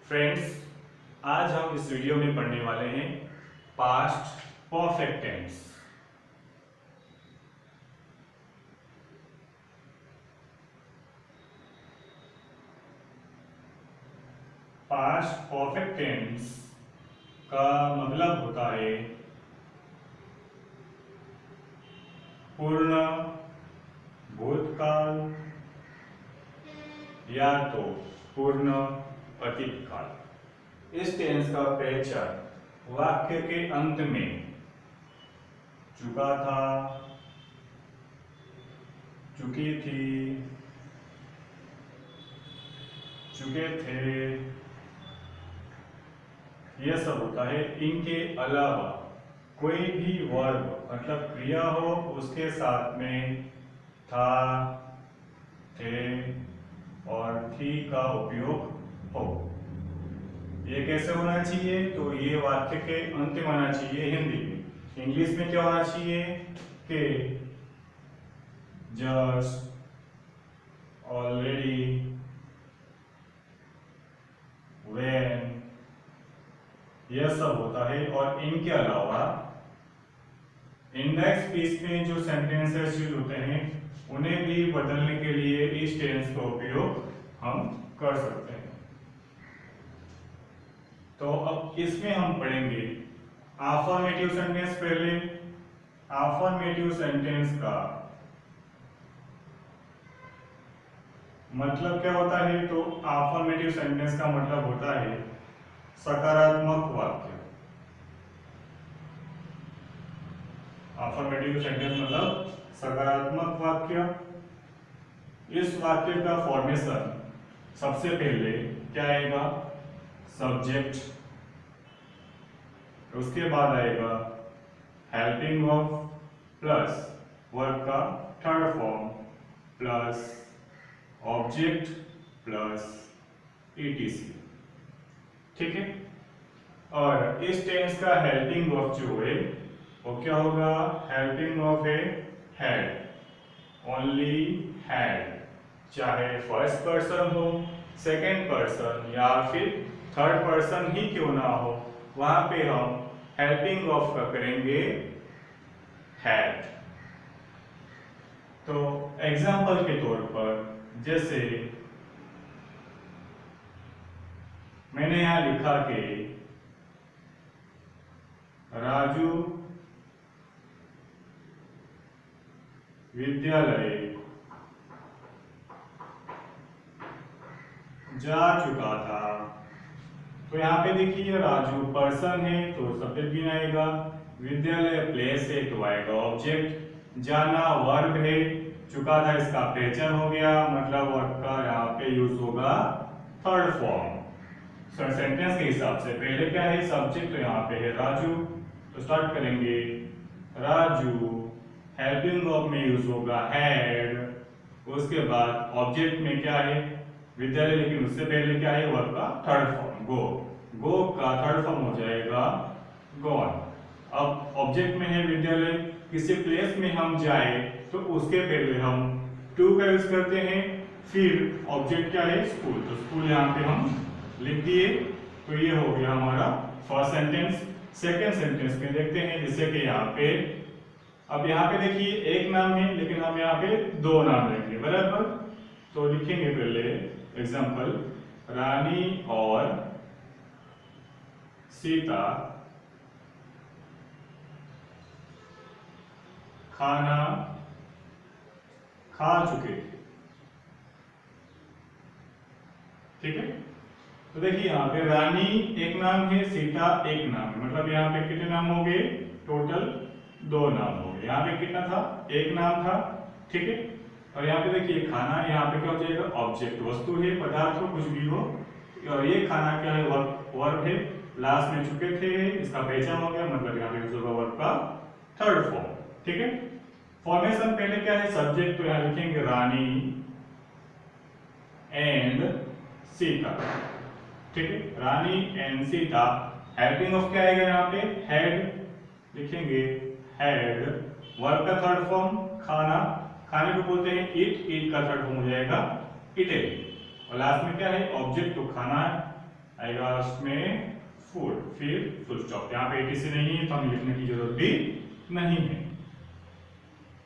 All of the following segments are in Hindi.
फ्रेंड्स, आज हम इस वीडियो में पढ़ने वाले हैं past perfect tense. Past perfect tense का मतलब होता है पूर्ण भूतकाल या तो पूर्ण अतीत काल। इस टेंस का पहचान वाक्य के अंत में चुका था, चुकी थी, चुके थे, यह सब होता है। इनके अलावा कोई भी वर्ब मतलब क्रिया हो उसके साथ में था, थे और थी का उपयोग हो। ये कैसे होना चाहिए? तो ये वाक्य के अंत में आना चाहिए हिंदी में। इंग्लिश में क्या होना चाहिए कि जस्ट, ऑलरेडी, व्हेन, यह सब होता है। और इनके अलावा इंडेक्स स्पीच में जो सेंटेंसेस यूज होते हैं उन्हें भी बदलने के लिए इस टेंस का उपयोग हम कर सकते हैं। तो अब इसमें हम पढ़ेंगे अफर्मेटिव सेंटेंस। पहले अफर्मेटिव सेंटेंस का मतलब क्या होता है? तो अफर्मेटिव सेंटेंस का मतलब होता है सकारात्मक वाक्य। अफर्मेटिव सेंटेंस मतलब सकारात्मक वाक्य। इस वाक्य का फॉर्मेशन सबसे पहले क्या आएगा? सब्जेक्ट, उसके बाद आएगा हेल्पिंग वर्ब प्लस वर्ब का third form plus object plus etc. ठीक है। और इस टेंस का हेल्पिंग वर्ब जो है वो क्या होगा? हेल्पिंग वर्ब है हैड, ओनली हैड। चाहे फर्स्ट पर्सन हो, सेकेंड पर्सन या फिर थर्ड पर्सन ही क्यों ना हो, वहां पे हम हेल्पिंग वर्ब का करेंगे हैड। तो एग्जाम्पल के तौर पर जैसे मैंने यहां लिखा कि राजू विद्यालय जा चुका था। तो यहाँ पे देखिए राजू पर्सन है तो सब्जेक्ट भी आएगा, विद्यालय प्लेस है तो आएगा ऑब्जेक्ट, जाना वर्ब है, चुका था इसका पहचान हो गया मतलब वर्ब का यहाँ पे यूज होगा थर्ड फॉर्म। सेंटेंस के हिसाब से पहले क्या है? सब्जेक्ट, तो यहाँ पे है राजू। तो स्टार्ट करेंगे राजू, हेल्पिंग वर्ब में यूज होगा हैड, उसके बाद ऑब्जेक्ट में क्या है? विद्यालय, लेकिन उससे पहले क्या है? वर्ब का थर्ड फॉर्म गो, गो का थर्ड फॉर्म हो जाएगा गॉन। अब ऑब्जेक्ट में है विद्यालय, किसी प्लेस में हम जाए तो उसके पहले हम टू का यूज करते हैं, फिर ऑब्जेक्ट क्या है? स्कूल, तो स्कूल यहाँ पे हम लिख दिए। तो ये हो गया हमारा फर्स्ट सेंटेंस। सेकेंड सेंटेंस में देखते हैं जैसे कि यहाँ पे, अब यहाँ पे देखिए एक नाम है लेकिन हम यहाँ पे दो नाम लेंगे, बराबर। तो लिखेंगे पहले एग्जांपल, रानी और सीता खाना खा चुके थे। ठीक है। तो देखिए यहाँ पे रानी एक नाम है, सीता एक नाम है, मतलब यहाँ पे कितने नाम हो गए? टोटल दो नाम हो गए। यहाँ पे कितना था? एक नाम था। ठीक है। और यहाँ पे देखिए खाना, यहाँ पे क्या हो जाएगा? ऑब्जेक्ट, वस्तु है, पदार्थ हो, कुछ भी हो। और ये खाना क्या है? वर्ब है, लास्ट में चुके थे, इसका पहचान हो गया मतलब यहाँ पे यूज होगा वर्ब का थर्ड फॉर्म। ठीक है। फॉर्मेशन पहले क्या है? सब्जेक्ट, तो यहाँ लिखेंगे रानी एंड सीता। ठीक है, रानी एंड सीता। हेल्पिंग ऑफ क्या आएगा? यहाँ पे हैड, लिखेंगे हैड, वर्ब का थर्ड फॉर्म खाना, खाने को बोलते हैं ईट, ईट का थर्ड फॉर्म हो जाएगा ईटेड। और लास्ट में क्या है? ऑब्जेक्ट, तो खाना आएगा उसमें फूड, फिर फुल स्टॉप। यहाँ पे एटीसी नहीं है तो हमें लिखने की जरूरत भी नहीं है।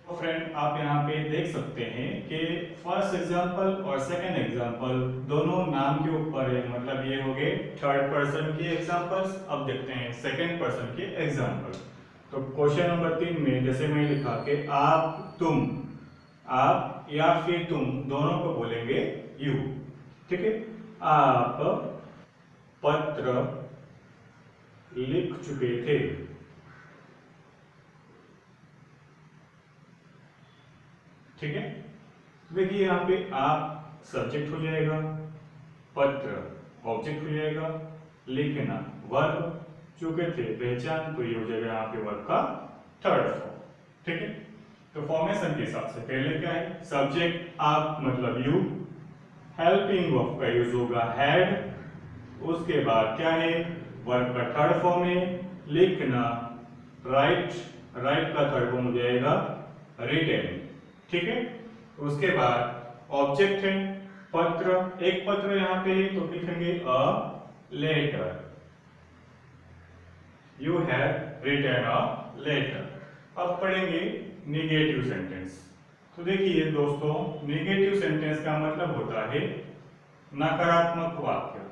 तो फ्रेंड आप यहाँ पे देख सकते हैं कि फर्स्ट एग्जांपल और सेकंड एग्जांपल दोनों नाम के ऊपर है, मतलब ये हो गए थर्ड पर्सन के एग्जांपल्स। अब देखते हैं सेकंड पर्सन के एग्जांपल। तो क्वेश्चन नंबर 3 में जैसे मैं लिखा कि आप, तुम, आप या फिर तुम दोनों को बोलेंगे यू, ठीक है। आप पत्र लिख चुके थे, ठीक है। देखिए यहाँ पे आप सब्जेक्ट हो जाएगा, पत्र ऑब्जेक्ट हो जाएगा, लिखना वर्ब, चुके थे पहचान, तो ये हो जाएगा यहाँ पे वर्ब का थर्ड फॉर्म, ठीक है। तो फॉर्मेशन के हिसाब से पहले क्या है, सब्जेक्ट आप मतलब यू, हेल्पिंग वर्ब का यूज होगा हैड, उसके बाद क्या है वर्ब का थर्ड फॉर्म है लिखना, राइट, राइट का थर्ड फॉर्म हो जाएगा रिटेन, ठीक है। उसके बाद ऑब्जेक्ट है पत्र, एक पत्र यहाँ पे है तो लिखेंगे a letter, you have written a letter. अब पढ़ेंगे निगेटिव सेंटेंस। तो देखिए दोस्तों, निगेटिव सेंटेंस का मतलब होता है नकारात्मक वाक्य।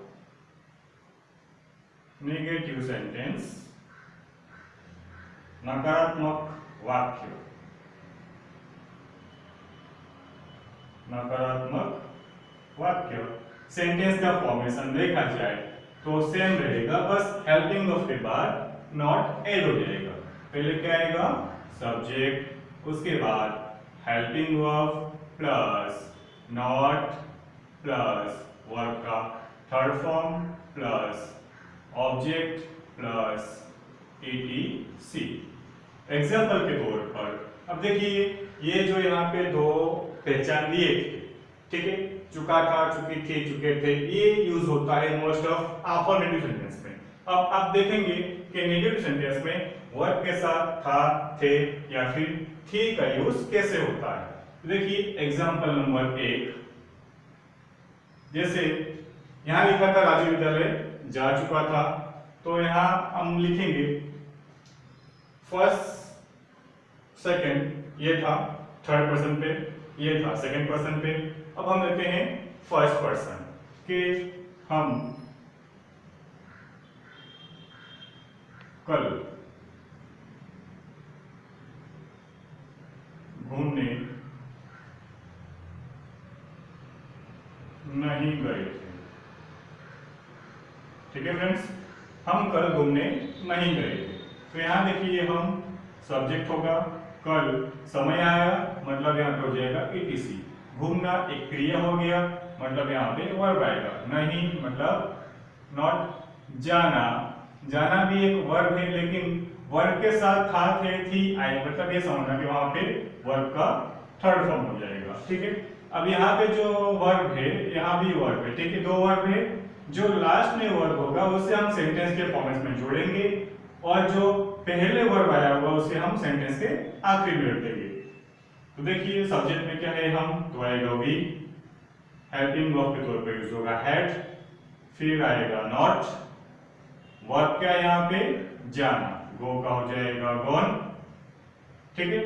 निगेटिव सेंटेंस नकारात्मक वाक्य, नकारात्मक वाक्य। सेंटेंस का फॉर्मेशन देखा जाए तो सेम रहेगा, बस हेल्पिंग ऑफ के बाद नॉट एड हो जाएगा। पहले क्या आएगा सब्जेक्ट, उसके बाद helping verb plus not plus verb का third form plus object plus ETC. Example के तौर पर अब देखिए ये जो यहाँ पे दो पहचान दिए थे, ठीक है, चुका था, चुकी थी, चुके थे, ये यूज होता है मोस्ट ऑफ अफर्मेटिव सेंटेंस में। अब आप देखेंगे कि नेगेटिव सेंटेंस में वर्ब के साथ था, थे या फिर थी का यूज कैसे होता है। तो देखिए एग्जाम्पल नंबर 1, जैसे यहां लिखा था राजू विद्यालय जा चुका था, तो यहां हम लिखेंगे फर्स्ट, सेकंड ये था थर्ड पर्सन पे, ये था सेकंड पर्सन पे। अब हम लेते हैं फर्स्ट पर्सन कि हम कल घूमने नहीं गए थे, ठीक है फ्रेंड्स, हम कल घूमने नहीं गए थे। तो यहां देखिए हम सब्जेक्ट होगा कल, समय आया मतलब यहाँ पे हो जाएगा ईटीसी, घूमना एक क्रिया हो गया मतलब यहाँ पे वर्ब आएगा, नहीं मतलब नॉट, जाना, जाना भी एक वर्ब है लेकिन वर्ब के साथ था, थे, थी आए, मतलब ये समझना कि वहां पे वर्ब का थर्ड फॉर्म हो जाएगा, ठीक है। अब यहाँ पे जो वर्ब है यहाँ भी वर्ब है, ठीक है, दो वर्ब है, जो लास्ट में वर्ब होगा उसे हम सेंटेंस के फॉर्मेट में जोड़ेंगे और जो पहले वर्ब आया होगा उसे हम सेंटेंस के आखिरी में रख देंगे। तो देखिए सब्जेक्ट में क्या है हम, तो आएगा वी, हेल्पिंग वर्ब के तौर पे यूज होगा हैड, फिर आएगा नॉट, वर्ब क्या है यहाँ पे जाना, गो का हो जाएगा गॉन, ठीक है।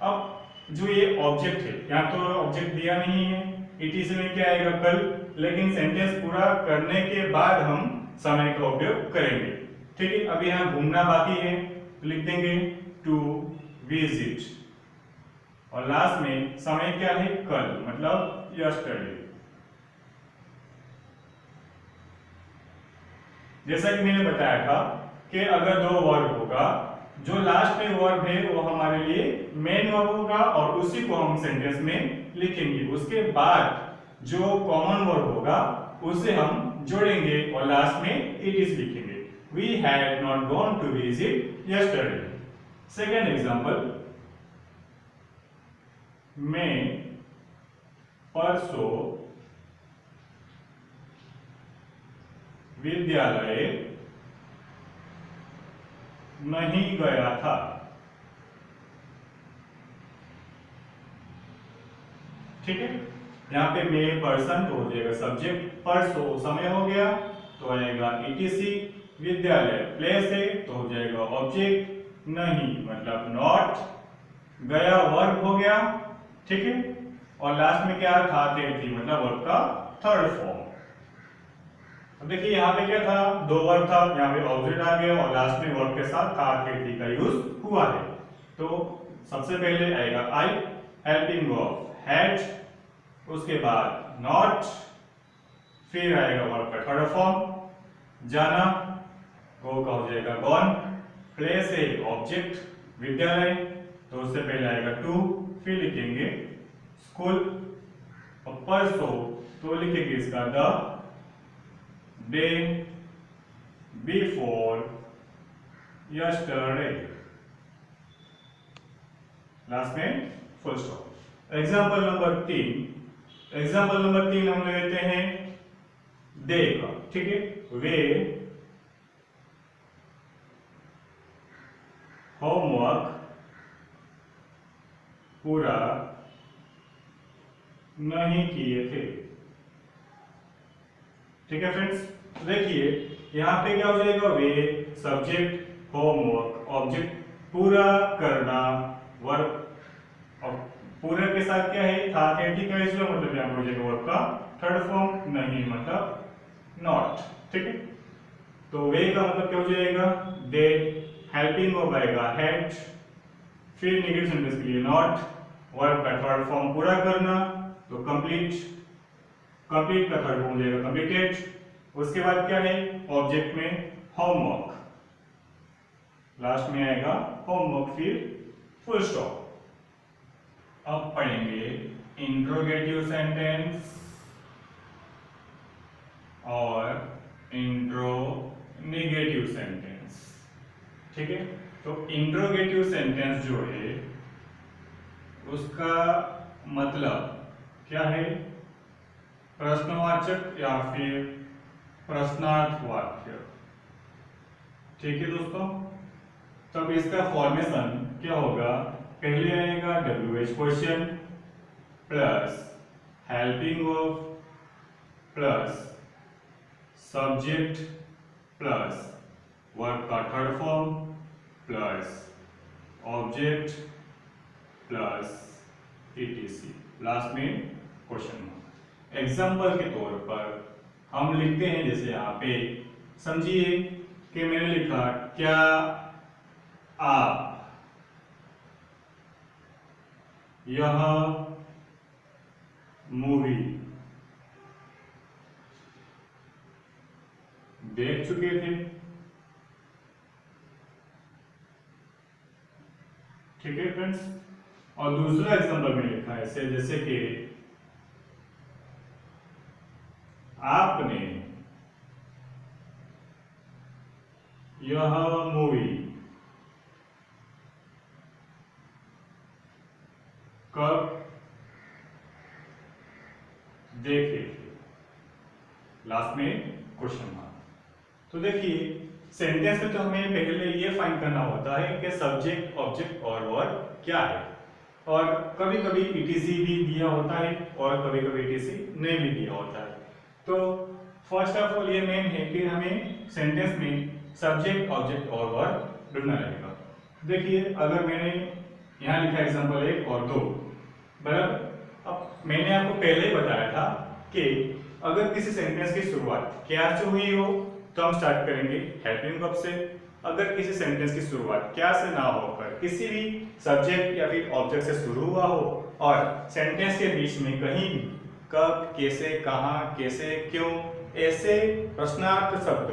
अब जो ये ऑब्जेक्ट है यहाँ तो ऑब्जेक्ट दिया नहीं है, ईटीसी में क्या आएगा कल, लेकिन सेंटेंस पूरा करने के बाद हम समय का उपयोग करेंगे, ठीक है। अब यहाँ घूमना बाकी है तो लिख देंगे टू विजिट, और लास्ट में समय क्या है कल मतलब यस्टरडे। जैसा कि मैंने बताया था कि अगर दो वर्ब होगा, जो लास्ट में वर्ब है वो हमारे लिए मेन वर्ब होगा और उसी को हम सेंटेंस में लिखेंगे, उसके बाद जो कॉमन वर्ब होगा उसे हम जोड़ेंगे और लास्ट में इट इज लिखेंगे। We had not gone to visit yesterday. Second example, मैं परसों विद्यालय नहीं गया था, ठीक है। यहाँ पे मैं पर्सन तो हो जाएगा सब्जेक्ट, परसों समय हो गया तो आएगा ईटीसी। विद्यालय प्लेस है तो हो जाएगा ऑब्जेक्ट। नहीं मतलब नॉट। गया वर्ब हो गया, ठीक है। और लास्ट में क्या था, थे थी मतलब वर्ब का थर्ड फॉर्म। अब देखिए यहाँ पे क्या था, दो वर्ब था, यहाँ पे ऑब्जेक्ट आ गया और लास्ट में वर्ब के साथ था थे थी का यूज हुआ है। तो सबसे पहले आएगा आई, हेल्पिंग ऑफ हैड, उसके बाद नॉट, फिर आएगा वर्ब का थर्ड फॉर्म जाना, गो का हो जाएगा गॉन, प्लेस है ऑब्जेक्ट विद्यालय, तो उससे पहले आएगा टू, फिर लिखेंगे स्कूल, और परसों तो लिखेंगे इसका the day before yesterday, last में full stop. Example number 3, example number 3 हम लेते हैं दे का, ठीक है। वे होमवर्क पूरा नहीं किए थे, ठीक है फ्रेंड्स। देखिए यहाँ पे क्या हो जाएगा, वे सब्जेक्ट, होमवर्क ऑब्जेक्ट, पूरा करना वर्ब, और पूरे के साथ क्या है था थे थी का इसलिए मतलब यहाँ पर हो जाएगा वर्ब का थर्ड फॉर्म, नहीं मतलब नॉट, ठीक है। तो वे का मतलब क्या हो जाएगा दे, हेल्पिंग हो पाएगा हैड, फिर नेगेटिव सेंटेंस के लिए नॉट, वर्ब का थर्ड फॉर्म पूरा करना तो कंप्लीट, कंप्लीट का थर्ड फॉर्म हो जाएगा कंप्लीटेड, उसके बाद क्या है ऑब्जेक्ट में होमवर्क, लास्ट में आएगा होमवर्क फिर फुल स्टॉप। अब पढ़ेंगे इंट्रोगेटिव सेंटेंस और इंट्रोनेगेटिव सेंटेंस, ठीक है। तो इंट्रोगेटिव सेंटेंस जो है उसका मतलब क्या है, प्रश्नवाचक या फिर प्रश्नार्थ वाक्य, ठीक है दोस्तों। तब इसका फॉर्मेशन क्या होगा, पहले आएगा WH question plus helping of plus subject plus verb का third form plus object plus ETC, last में क्वेश्चन मार्क। एग्जाम्पल के तौर पर हम लिखते हैं, जैसे यहाँ पे समझिए कि मैंने लिखा क्या आप यह मूवी देख चुके थे, ठीक है फ्रेंड्स। और दूसरा एग्जांपल में लिखा है ऐसे, जैसे कि आपने यह मूवी कब देखे थे, लास्ट में क्वेश्चन मार्क। तो देखिए सेंटेंस में तो हमें पहले ये फाइंड करना होता है कि सब्जेक्ट ऑब्जेक्ट और वर्ब क्या है, और कभी कभी ETC भी दिया होता है और कभी कभी ETC नहीं भी दिया होता है। तो फर्स्ट ऑफ ऑल ये मेन है कि हमें सेंटेंस में सब्जेक्ट ऑब्जेक्ट और वर्ब ढूंढना रहेगा। देखिए अगर मैंने यहाँ लिखा एग्जांपल 1 और 2, बराबर। अब मैंने आपको पहले ही बताया था कि अगर किसी सेंटेंस की शुरुआत क्या से हुई हो तो हम स्टार्ट करेंगे हेल्पिंग वर्ब से। अगर किसी सेंटेंस की शुरुआत क्या से ना होकर किसी भी सब्जेक्ट या फिर ऑब्जेक्ट से शुरू हुआ हो और सेंटेंस के बीच में कहीं भी कब, कैसे, कहां, कैसे, क्यों ऐसे प्रश्नार्थ शब्द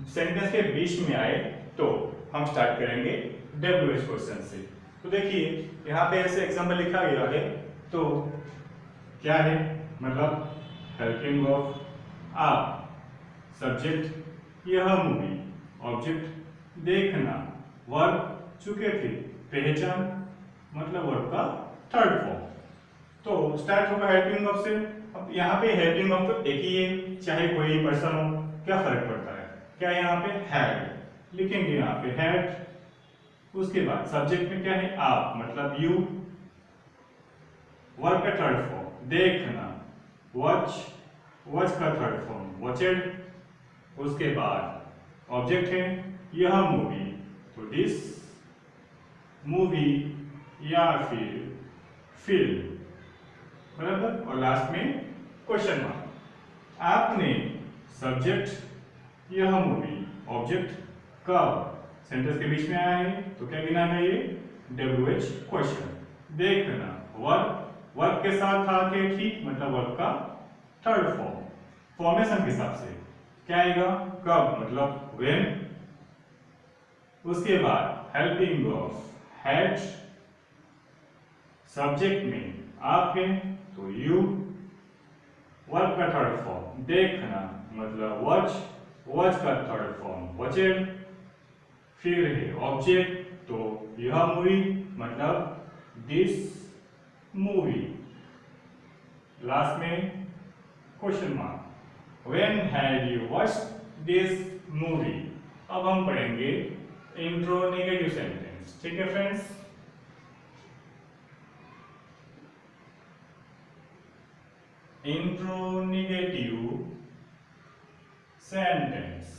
सेंटेंस के बीच में आए तो हम स्टार्ट करेंगे WH क्वेश्चन से। तो देखिए यहाँ पे ऐसे एग्जांपल लिखा गया है, तो क्या है मतलब हेल्पिंग ऑफ आप, सब्जेक्ट यह मूवी, ऑब्जेक्ट देखना, वर्ब चुके थे, पहचान मतलब वर्ब का थर्ड फॉर्म। तो स्टार्ट होगा हेल्पिंग वर्ब से। अब यहाँ पे हेल्पिंग वर्ब तो एक ही है, चाहे कोई पर्सन हो, क्या फर्क पड़ता है। क्या यहाँ पे हैड लिखेंगे, यहाँ पे हैड। उसके बाद सब्जेक्ट में क्या है आप मतलब यू, वर्ब का थर्ड फॉर्म देखना, वॉच, वॉच का थर्ड फॉर्म वॉचेड, उसके बाद ऑब्जेक्ट है यह मूवी, तो दिस मूवी या फिर फिल्म, बराबर। और लास्ट में क्वेश्चन मार्क। आपने सब्जेक्ट यह मूवी, ऑब्जेक्ट कब सेंटेंस के बीच में आया है तो क्या गिना है ये WH क्वेश्चन। देखना वर्ब के साथ था के ठीक, मतलब वर्ब का थर्ड फॉर्म, फॉर्मेशन के हिसाब से क्या आएगा, कब मतलब व्हेन। उसके बाद हेल्पिंग ऑफ, हैड, सब्जेक्ट में आप है तो यू, वर्ब का थर्ड फॉर्म देखना मतलब वॉच का थर्ड फॉर्म वॉचेड, फिर है ऑब्जेक्ट तो यह मूवी मतलब दिस मूवी, लास्ट में question mark. When had you watched this movie. अब हम पढ़ेंगे इंट्रोनेगेटिव सेंटेंस, ठीक है फ्रेंड्स। इंट्रोनेगेटिव सेंटेंस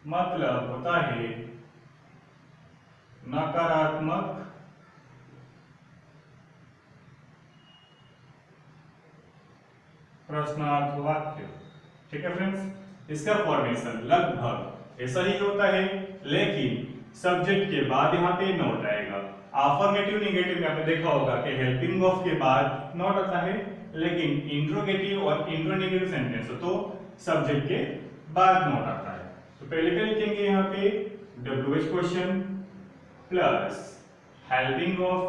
मतलब होता है नकारात्मक प्रश्नार्थ वाक्य, ठीक है फ्रेंड्स। इसका फॉर्मेशन लगभग ऐसा ही होता है, लेकिन सब्जेक्ट के बाद यहाँ पे नोट आएगा। अफर्मेटिव नेगेटिव में आपने देखा होगा कि हेल्पिंग ऑफ के बाद नोट आता है, लेकिन इंट्रोगेटिव और इंट्रोनेगेटिव सेंटेंस तो सब्जेक्ट के बाद नोट आता है। तो पहले क्या लिखेंगे यहाँ पे WH question plus helping of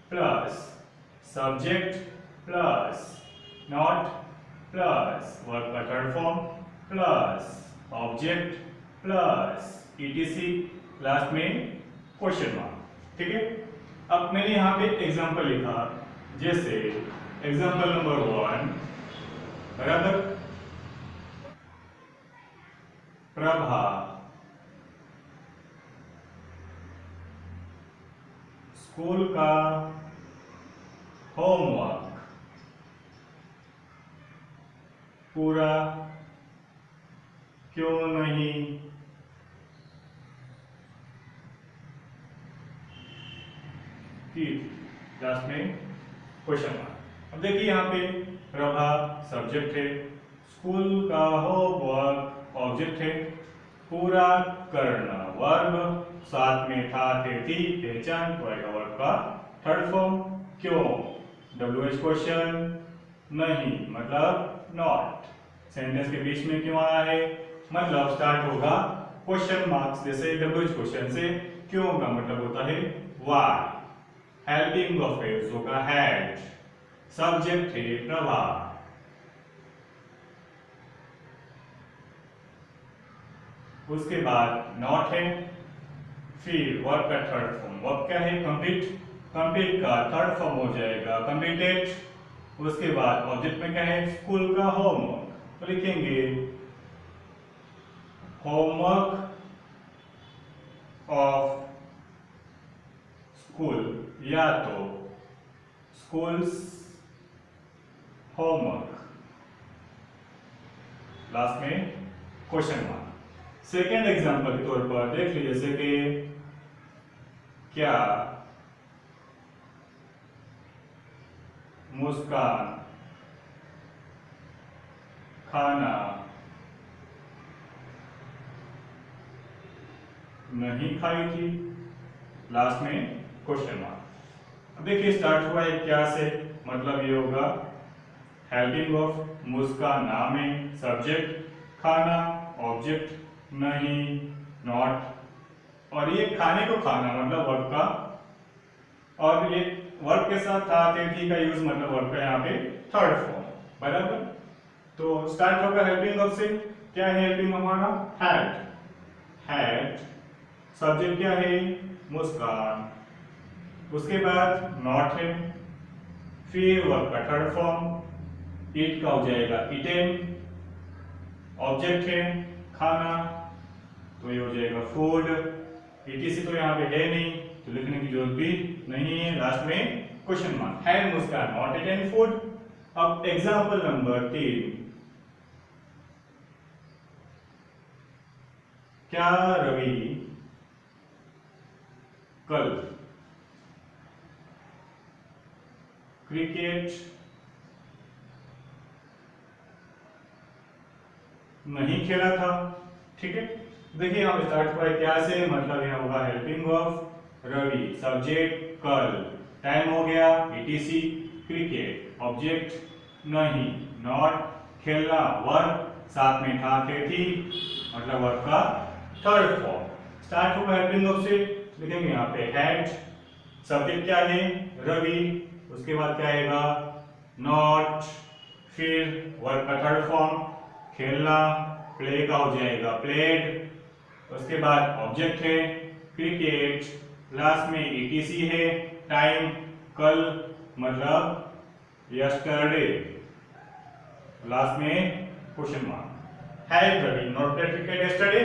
plus subject plus not plus verb का third form plus object plus ETC, last में क्वेश्चन मार्क, ठीक है। अब मैंने यहाँ पे एग्जांपल लिखा, जैसे एग्जांपल नंबर 1 बराबर, प्रभा स्कूल का होमवर्क पूरा क्यों नहीं की, लास्ट में क्वेश्चन मार्क। अब देखिए यहाँ पे प्रभा सब्जेक्ट है, स्कूल का होमवर्क ऑब्जेक्ट है, पूरा करना वर्ब, साथ में था थे थी पहचान तो आएगा वर्ब का थर्ड फॉर्म, क्यों WH क्वेश्चन, नहीं मतलब नॉट, सेंटेंस के बीच में क्यों आया है मतलब स्टार्ट होगा क्वेश्चन मार्क्स, जैसे WH क्वेश्चन से क्यों का मतलब होता है व्हाई, हेल्पिंग ऑफ है होगा हैड, सब्जेक्ट है प्रभा, उसके बाद नॉट है, फिर वर्ब का थर्ड फॉर्म, वर्ब क्या है कंप्लीट, कंप्लीट का थर्ड फॉर्म हो जाएगा कंप्लीटेड, उसके बाद ऑब्जेक्ट में क्या है स्कूल का होमवर्क, तो लिखेंगे होमवर्क ऑफ स्कूल या तो स्कूल्स होमवर्क, लास्ट में क्वेश्चन मार्क। सेकेंड एग्जांपल के तौर पर देख लीजिए, जैसे कि क्या मुस्कान खाना नहीं खाई थी, लास्ट में क्वेश्चन मार्क। अब देखिए स्टार्ट हुआ है क्या से, मतलब ये होगा हेल्पिंग ऑफ, मुस्कान नाम है, सब्जेक्ट खाना ऑब्जेक्ट, नहीं नॉट, और ये खाने को खाना मतलब वर्ब का, और ये वर्ब के साथ था थे का यूज मतलब वर्ब का यहाँ पे थर्ड फॉर्म, बराबर। तो स्टार्ट होगा हेल्पिंग ऑफ से, क्या है हेल्पिंग हमारा हैड, हैड सब्जेक्ट क्या है मुस्कान, उसके बाद नॉट है, फिर वर्ब का थर्ड फॉर्म ईट का हो जाएगा ईटेन, ऑब्जेक्ट है खाना तो ये हो जाएगा फूड, ETC तो यहाँ पे है नहीं तो लिखने की जरूरत भी नहीं है, लास्ट में question mark, had Muskan not eaten food, अब एग्जाम्पल नंबर 3, क्या रवि कल क्रिकेट नहीं खेला था? ठीक है, देखिए यहाँ पे स्टार्ट हुआ है क्या से, मतलब यहाँ होगा हेल्पिंग ऑफ रवि, सब्जेक्ट कल, टाइम हो गया etc, क्रिकेट ऑब्जेक्ट नहीं, नॉट, खेलना वर्ब, साथ में था थे थी, मतलब वर्ब का थर्ड फॉर्म। स्टार्ट होगा हेल्पिंग ऑफ से, देखेंगे यहाँ पे हैड, सब्जेक्ट क्या है रवि, उसके बाद क्या आएगा नॉट, फिर वर्ब का थर्ड फॉर्म खेलना, प्ले का हो जाएगा प्लेड, उसके बाद ऑब्जेक्ट है क्रिकेट, लास्ट में etc है, टाइम कल मतलब यस्टरडे, लास्ट में question mark. Had Ravi not played cricket yesterday?